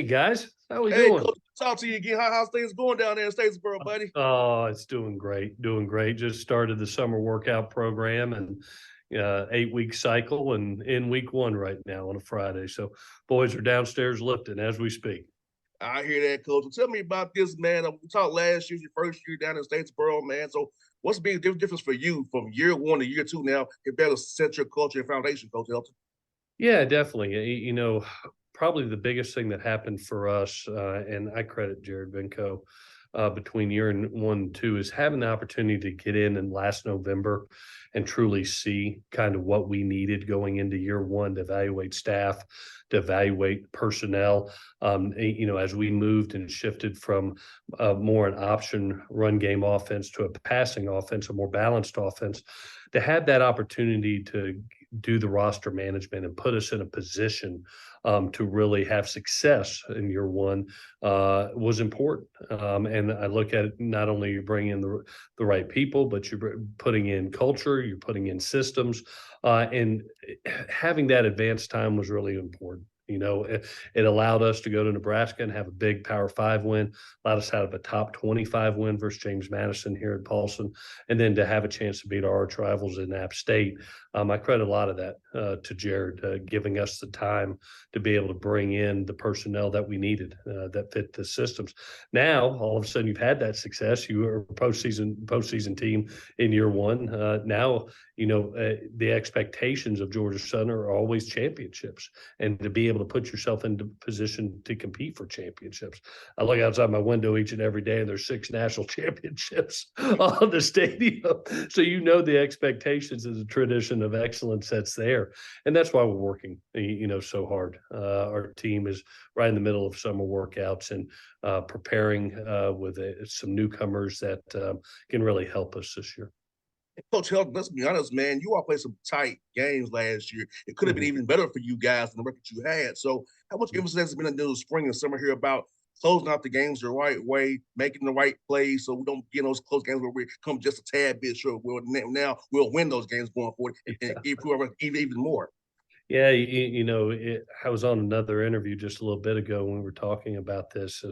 guys, how we Hey, doing? Coach, talk to you again. How's things going down there in Statesboro, buddy? Oh, it's doing great, doing great. Just started the summer workout program and 8-week cycle, and in week one right now on a Friday. So boys are downstairs lifting as we speak. I hear that, Coach. So tell me about this, man. We talked last year, your first year down in Statesboro, man. So what's the big difference for you from year one to year two now? It better set your culture and foundation, Coach Helton. Yeah, definitely. Probably the biggest thing that happened for us, and I credit Jared Benko between year and one and two, is having the opportunity to get in last November and truly see kind of what we needed going into year one to evaluate staff, to evaluate personnel. As we moved and shifted from more an option run game offense to a passing offense, a more balanced offense, to have that opportunity to do the roster management and put us in a position to really have success in year one was important. And I look at it, not only you bring in the right people, but you're putting in culture, you're putting in systems, and having that advanced time was really important. It allowed us to go to Nebraska and have a big Power 5 win, allowed us to have a top 25 win versus James Madison here at Paulson, and then to have a chance to beat our arch rivals in App State. I credit a lot of that to Jared, giving us the time to be able to bring in the personnel that we needed that fit the systems. Now, all of a sudden, you've had that success. You are a postseason team in year one. Now, the expectations of Georgia Southern are always championships, and to be able to put yourself into position to compete for championships. I look outside my window each and every day, and there's 6 national championships on the stadium. So the expectations as a tradition of excellence that's there, and that's why we're working, so hard. Our team is right in the middle of summer workouts and preparing with some newcomers that can really help us this year. Coach Helton, let's be honest, man. You all played some tight games last year. It could have been even better for you guys than the record you had. So, how much emphasis has been in the spring and summer here about closing out the games the right way, making the right plays, so we don't get in those close games where we come just a tad bit short? Now we'll win those games going forward and improve even more. Yeah, I was on another interview just a little bit ago when we were talking about this.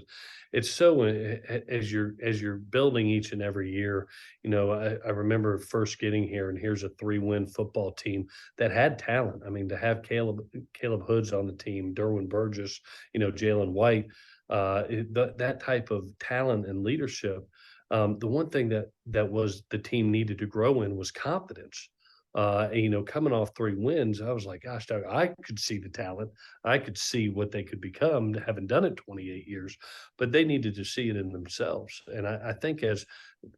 It's so as you're building each and every year. I remember first getting here, and here's a 3-win football team that had talent. I mean, to have Caleb Hoods on the team, Derwin Burgess, Jalen White, that type of talent and leadership. The one thing that was the team needed to grow in was confidence. Coming off 3 wins, I was like, gosh, Doug, I could see the talent. I could see what they could become, having done it 28 years, but they needed to see it in themselves. And I think as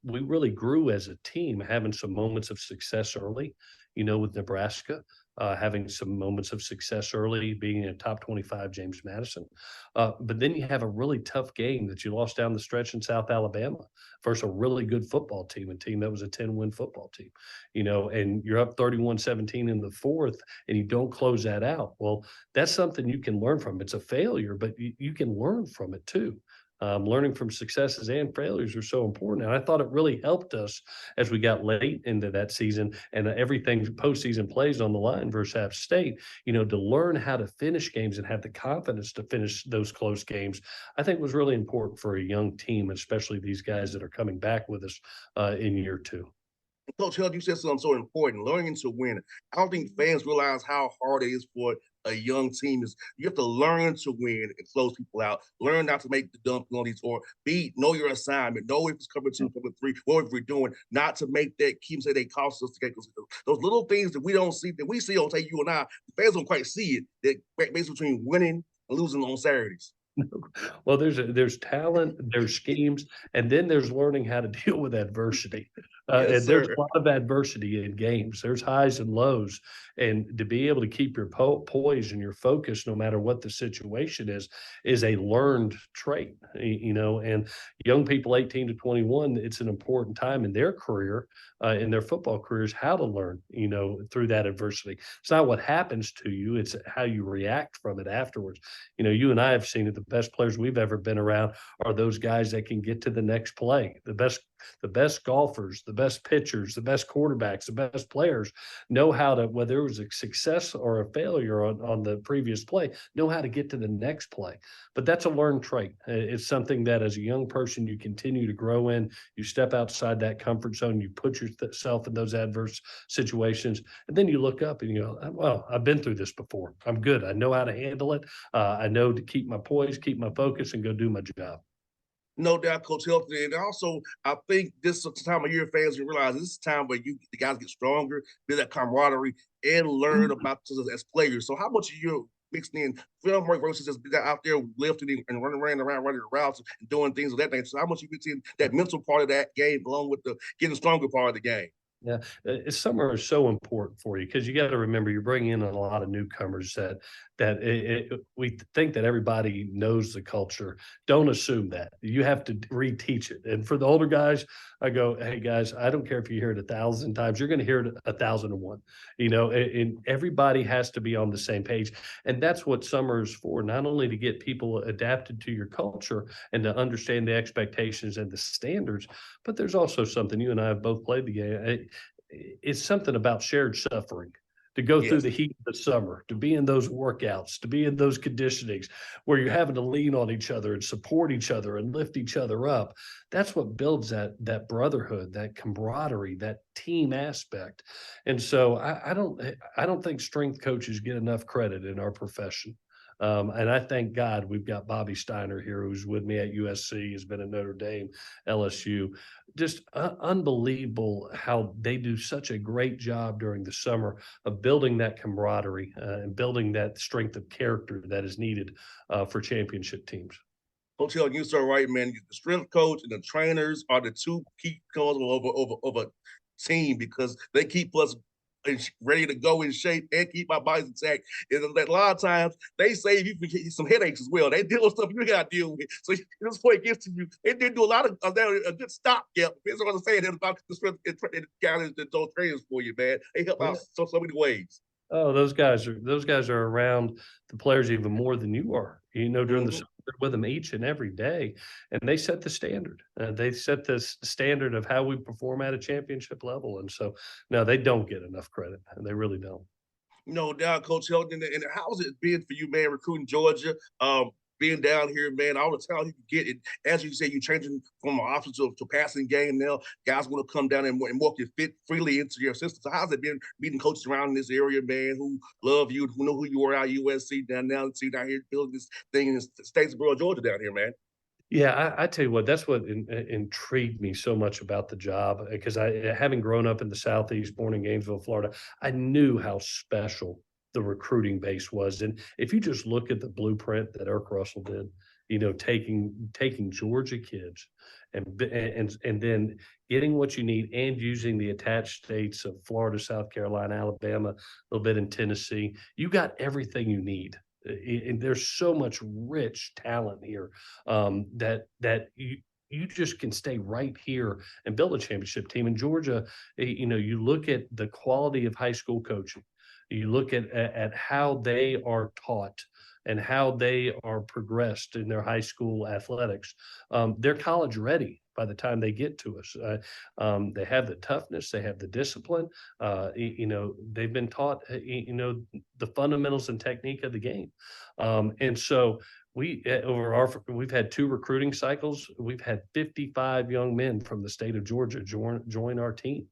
we really grew as a team, having some moments of success early, with Nebraska, having some moments of success early, being in a top 25 James Madison. But then you have a really tough game that you lost down the stretch in South Alabama versus a really good football team, a team that was a 10-win football team, and you're up 31-17 in the fourth and you don't close that out. Well, that's something you can learn from. It's a failure, but you can learn from it too. Learning from successes and failures are so important. And I thought it really helped us as we got late into that season and everything postseason plays on the line versus App State, to learn how to finish games and have the confidence to finish those close games, I think was really important for a young team, especially these guys that are coming back with us in year two. Coach Held, you said something so important, learning to win. I don't think fans realize how hard it is for a young team. Is you have to learn to win and close people out, learn not to make the dumb penalties, or know your assignment, know if it's cover 2, cover 3, what if we're doing, not to make that keep say they cost us to get those little things that we don't see, that we see on say you and I, the fans don't quite see it, that makes between winning and losing on Saturdays. Well, there's talent, there's schemes, and then there's learning how to deal with adversity. Yes, And there's sir. a lot of adversity in games. There's highs and lows, and to be able to keep your poise and your focus, no matter what the situation is a learned trait. And young people 18 to 21, it's an important time in their career, in their football careers, how to learn, through that adversity. It's not what happens to you; it's how you react from it afterwards. You and I have seen it. The best players we've ever been around are those guys that can get to the next play. The best the best golfers, the best pitchers, the best quarterbacks, the best players know how to, whether it was a success or a failure on the previous play, know how to get to the next play. But that's a learned trait. It's something that as a young person, you continue to grow in. You step outside that comfort zone, you put yourself in those adverse situations, and then you look up and you go, well, I've been through this before. I'm good. I know how to handle it. I know to keep my poise, keep my focus, and go do my job. No doubt, Coach Helton. And also, I think this is the time of year fans you realize this is time where the guys get stronger, build that camaraderie, and learn about us as players. So, how much of you mixed in film work versus just out there lifting and running around, running routes and doing things of that nature? So, how much you mix in that mental part of that game along with the getting stronger part of the game? Yeah, summer is so important for you because you got to remember you're bringing in a lot of newcomers we think that everybody knows the culture. Don't assume that. You have to reteach it. And for the older guys, I go, hey guys, I don't care if you hear it 1,000 times. You're going to hear it 1,001. And everybody has to be on the same page. And that's what summer is for. Not only to get people adapted to your culture and to understand the expectations and the standards, but there's also something you and I have both played the game. It's something about shared suffering to go through Yes. the heat of the summer, to be in those workouts, to be in those conditionings where you're having to lean on each other and support each other and lift each other up. That's what builds that brotherhood, that camaraderie, that team aspect. And so I don't think strength coaches get enough credit in our profession. And I thank God we've got Bobby Steiner here, who's with me at USC, has been at Notre Dame, LSU. Just unbelievable how they do such a great job during the summer of building that camaraderie and building that strength of character that is needed for championship teams. Coach Hill, you so right, man. The strength coach and the trainers are the two key components of a team because they keep us ready to go in shape and keep our bodies intact. And a lot of times they save you from some headaches as well. They deal with stuff you got to deal with. So this point gets to you. They did do a lot of a good stopgap. That's what I'm saying about the strength and guys that those trainers for you, man. They help out so many ways. Oh, those guys are around the players even more than you are. During the Mhm. summer, they're with them each and every day, and they set the standard. They set this standard of how we perform at a championship level, and so no, they don't get enough credit, and they really don't. No doubt, Coach Helton. And how's it been for you, man, recruiting Georgia? Being down here, man, all the talent you can get. And as you say, you're changing from an offensive to passing game now. Guys want to come down and more can fit freely into your system. So how's it been meeting coaches around in this area, man, who love you, who know who you are at USC now see down here building this thing in the Statesboro, Georgia down here, man? Yeah, I tell you what, that's what intrigued me so much about the job because having grown up in the Southeast, born in Gainesville, Florida, I knew how special the recruiting base was. And if you just look at the blueprint that Irk Russell did, taking Georgia kids and then getting what you need and using the attached states of Florida, South Carolina, Alabama, a little bit in Tennessee, you got everything you need. And there's so much rich talent here that you just can stay right here and build a championship team in Georgia. You look at the quality of high school coaching. You look at how they are taught and how they are progressed in their high school athletics. They're college ready by the time they get to us. They have the toughness, they have the discipline. They've been taught, the fundamentals and technique of the game. And so we've had 2 recruiting cycles. We've had 55 young men from the state of Georgia join our team.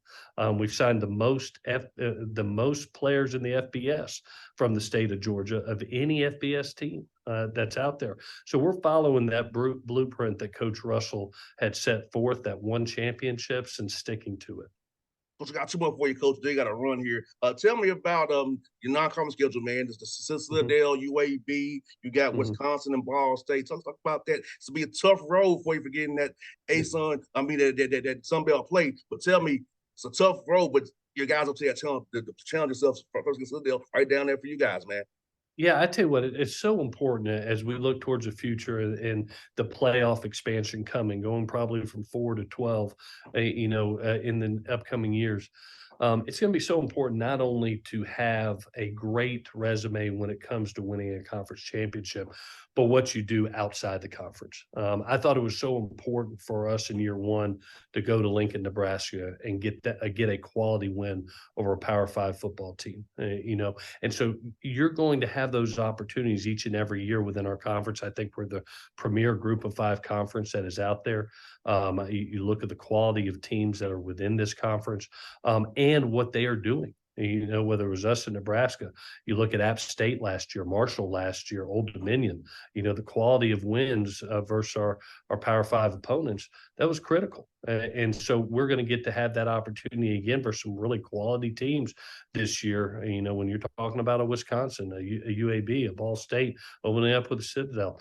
We've signed the most players in the FBS from the state of Georgia of any FBS team that's out there. So we're following that blueprint that Coach Russell had set forth, that won championships and sticking to it. Coach, I got 2 more for you, Coach. They got to run here. Tell me about your non-conference schedule, man. There's the Mhm, Citadel, UAB. You got mhm. Wisconsin and Ball State. Talk about that. It's gonna be a tough road for you for getting that ASUN. I mean that Sun Belt play. But tell me, it's a tough road, but your guys up there challenge yourselves for first against Citadel right down there for you guys, man. Yeah, I tell you what, it's so important as we look towards the future and the playoff expansion coming, going probably from 4 to 12, in the upcoming years. It's going to be so important not only to have a great resume when it comes to winning a conference championship, but what you do outside the conference. I thought it was so important for us in year one to go to Lincoln, Nebraska, and get a quality win over a Power Five football team. And so you're going to have those opportunities each and every year within our conference. I think we're the premier Group of Five conference that is out there. You look at the quality of teams that are within this conference, and what they are doing. Whether it was us in Nebraska, you look at App State last year, Marshall last year, Old Dominion, the quality of wins versus our Power Five opponents, that was critical. And so we're going to get to have that opportunity again for some really quality teams this year. When you're talking about a Wisconsin, a UAB, a Ball State, opening up with the Citadel,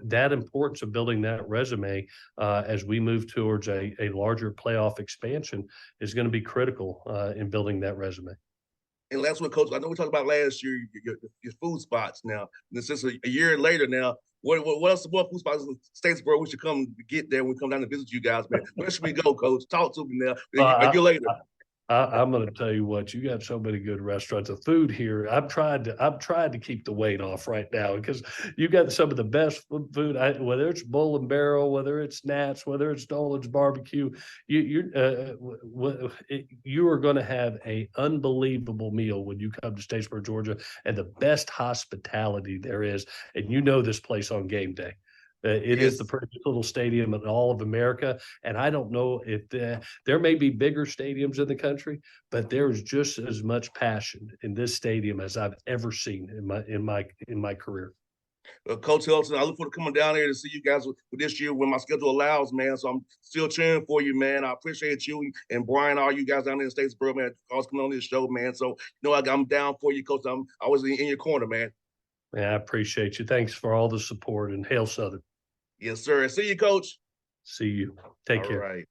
that importance of building that resume as we move towards a larger playoff expansion is going to be critical in building that resume. And last one, Coach, I know we talked about last year your food spots now. And since a year later now, what else? What food spots in Statesboro we should come get there when we come down to visit you guys, man? Where should we go, Coach? Talk to me now. A year later. I'm going to tell you what, you got so many good restaurants. The food here, I'm trying to keep the weight off right now because you got some of the best food. Whether it's Bull and Barrel, whether it's Nats, whether it's Dolan's Barbecue, you are going to have a unbelievable meal when you come to Statesboro, Georgia, and the best hospitality there is. And this place on game day. It is the prettiest little stadium in all of America, and I don't know if there may be bigger stadiums in the country, but there is just as much passion in this stadium as I've ever seen in my career. Coach Helton, I look forward to coming down here to see you guys with this year when my schedule allows, man. So I'm still cheering for you, man. I appreciate you and Brian, all you guys down there in Statesboro, man, always coming on this show, man. So I'm down for you, Coach. I'm always in your corner, man. Man, I appreciate you. Thanks for all the support, and hail Southern. Yes, sir. See you, Coach. See you. Take care. All right.